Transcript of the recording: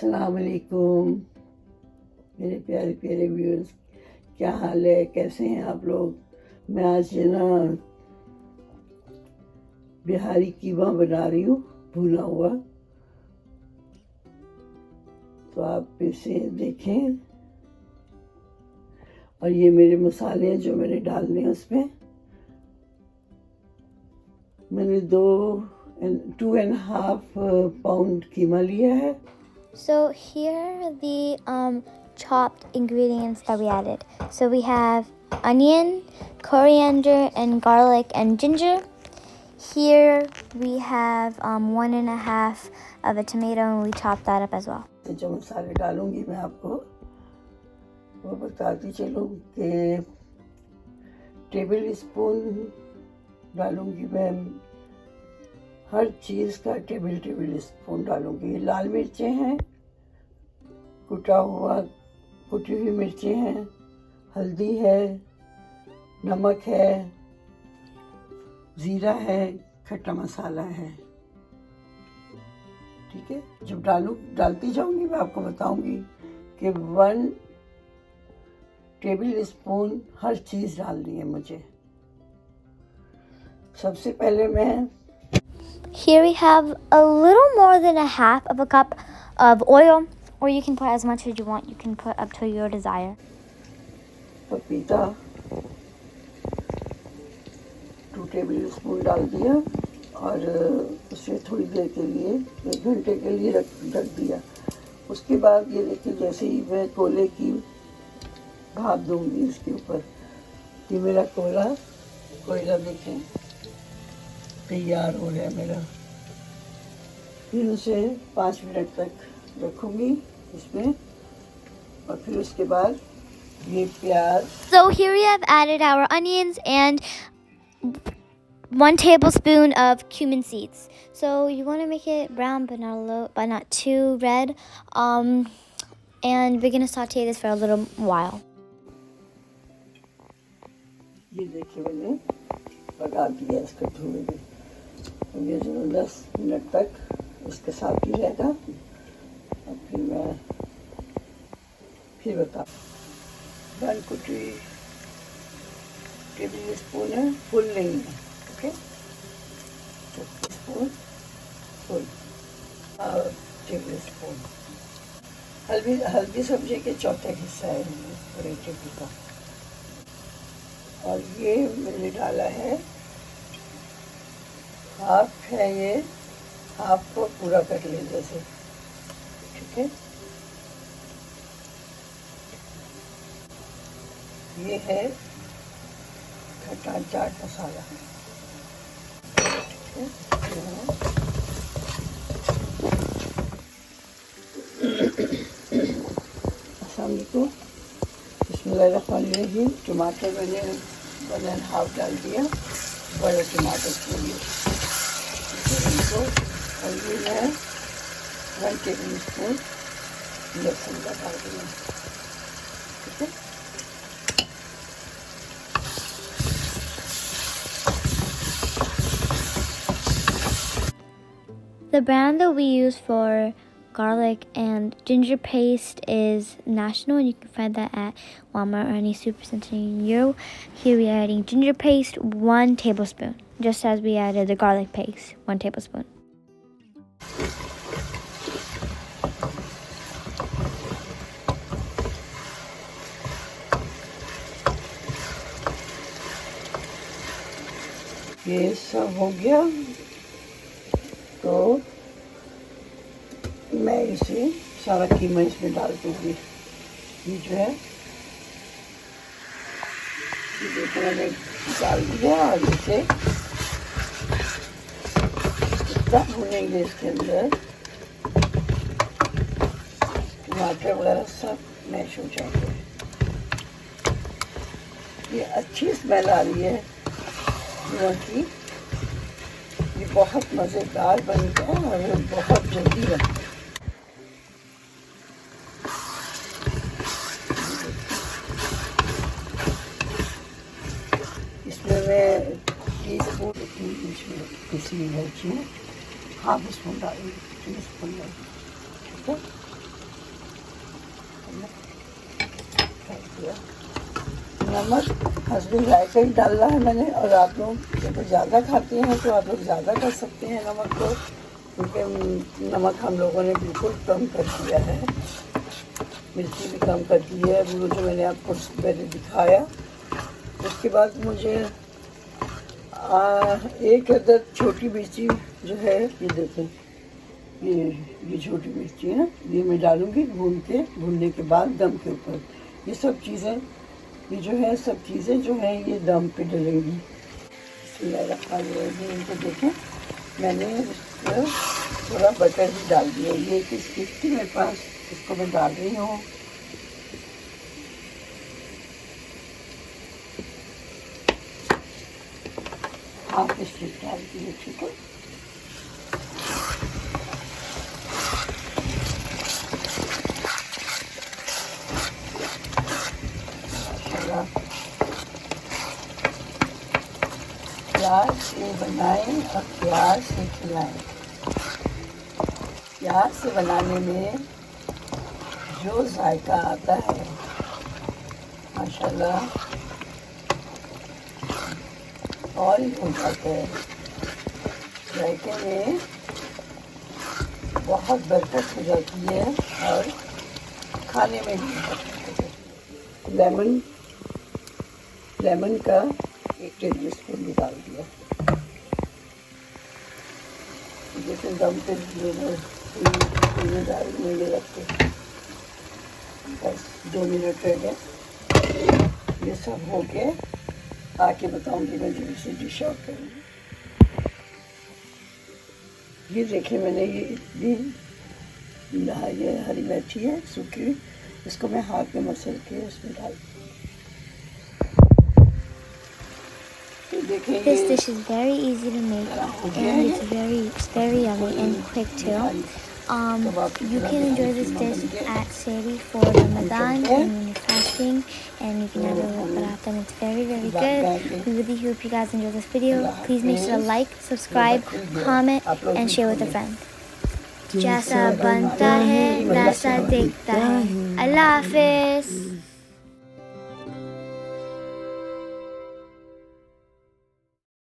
अस्सलाम वालेकुम मेरे प्यारे प्यारे व्यूअर्स, क्या हाल है, कैसे हैं आप लोग। मैं आज ना बिहारी कीमा बना रही हूँ, भुना हुआ। तो आप इसे देखें। और ये मेरे मसाले हैं जो मैंने डालने हैं उसमें। मैंने 2.5 पाउंड कीमा लिया है। So here are the chopped ingredients that we added. So we have onion, coriander, and garlic and ginger. Here we have 1.5 of a tomato, and we chopped that up as well. जो मसाले डालूंगी मैं आपको वो बताती चलूँ कि table spoon डालूंगी मैं, हर चीज़ का टेबल स्पून डालूंगी। लाल मिर्चें हैं, कुटी हुई मिर्चें हैं, हल्दी है, नमक है, ज़ीरा है, खट्टा मसाला है। ठीक है, जब डालती जाऊंगी मैं आपको बताऊंगी कि 1 टेबल स्पून हर चीज़ डालनी है मुझे। सबसे पहले मैं Here we have a little more than a half of a cup of oil, or you can put as much as you want. You can put up to your desire. पपीता 2 table spoon डाल दिया और उसे थोड़ी देर के लिए 1 घंटे के लिए रख दिया। उसके बाद ये देखिए, जैसे ही मैं कोयले की भाप दूंगी इसके ऊपर, ये मेरा कोयला देखें तैयार हो गया मेरा। फिर उसे 5 मिनट तक रखूंगी इसमें, और फिर उसके बाद ये प्याज। So here we have added our onions and 1 tablespoon of cumin seeds. So you want to make it brown, but not too red. And we're gonna saute this for a little while. ये देखिए मैंने पका दिया इसको धुएं में। तो ये जो 10 मिनट तक इसके साथ ही रहेगा। और फिर बता 1 कुटी टेबल स्पून है, फुल नहीं है। Okay, spoon full table spoon. हल्दी सब्जी के चौथा हिस्सा है पूरे टेबल का। और ये मैंने डाला है हाफ है, ये हाफ को पूरा कर ले जैसे। ठीक है, ये है खट्टा चाट मसाला। ठीक है, अस्सलामुअलैकुम, बिस्मिल्लाहिर्रहमानिर्रहीम। टमाटर मैंने 1.5 डाल दिया, बड़े टमाटर के लिए। और ये मैं 1 टेबल स्पून लहसुन का डाल दिया। ठीक है, The brand that we use for garlic and ginger paste is National, and you can find that at Walmart or any supercenter near you. Here we are adding ginger paste, 1 tablespoon, just as we added the garlic paste, 1 tablespoon. ये सब हो गया तो मैं इसे सारा कीमा इसमें डाल दूँगी। ये जो है ये मैंने डाल दिया, और इसे इतना भूनेंगे इसके अंदर टमाटर वगैरह सब मैश हो जाएंगे। ये अच्छी स्मेल आ रही है की। ये बहुत मज़ेदार बनता है और बहुत जल्दी बनता है। इसमें मैं टीस्पून पिसी इलायची हाफ स्पून डालूंगी, टीस्पून। ठीक है, दिया। नमक हस्बैंड जायका ही डालना है मैंने, और आप लोग अगर ज़्यादा खाते हैं तो आप लोग ज़्यादा कर सकते हैं नमक को, क्योंकि नमक हम लोगों ने बिल्कुल कम कर दिया है। मिर्ची भी कम कर दी है, वो जो मैंने आपको पहले दिखाया। उसके बाद मुझे एक अदद छोटी मिर्ची जो है, ये देखें, ये छोटी मिर्ची है ना, ये मैं डालूँगी भूनने के बाद दम के ऊपर। ये सब चीज़ें, ये जो है सब चीज़ें जो हैं ये दम पे डलेंगी। इनको देखें, मैंने इसको थोड़ा बटर भी डाल दिया। ये एक स्टिक थी मेरे पास, इसको मैं डाल रही हूँ। हाफ स्टिक डाल दी, ठीक है। प्याज से बनाएं और प्याज से खिलाएं। प्याज से बनाने में जो जायका आता है माशाल्लाह, और ही हो जाता है। जायके में बहुत बरकत हो जाती है और खाने में भी बरकत हो जाती है। लेमन का 1 टेबल स्पून भी डाल दिया। जैसे दम पे डाल में रख के बस 2 मिनट रह गए। ये सब हो के आके बताऊंगी मैं जब इसे डिश आउट करूँगी। ये देखिए, मैंने ये हरी मेथी है सूखी, इसको मैं हाथ में मसल के इसमें डाल दी। This dish is very easy to make and it's very yummy and quick too. You can enjoy this dish at Sehri for Ramadan and when you're fasting, and you can have it with paratha, and it's very good. We really hope you guys enjoy this video. Please make sure to like, subscribe, comment and share with a friend. जैसा बनता है वैसा दिखता है। अल्लाह हाफिज़।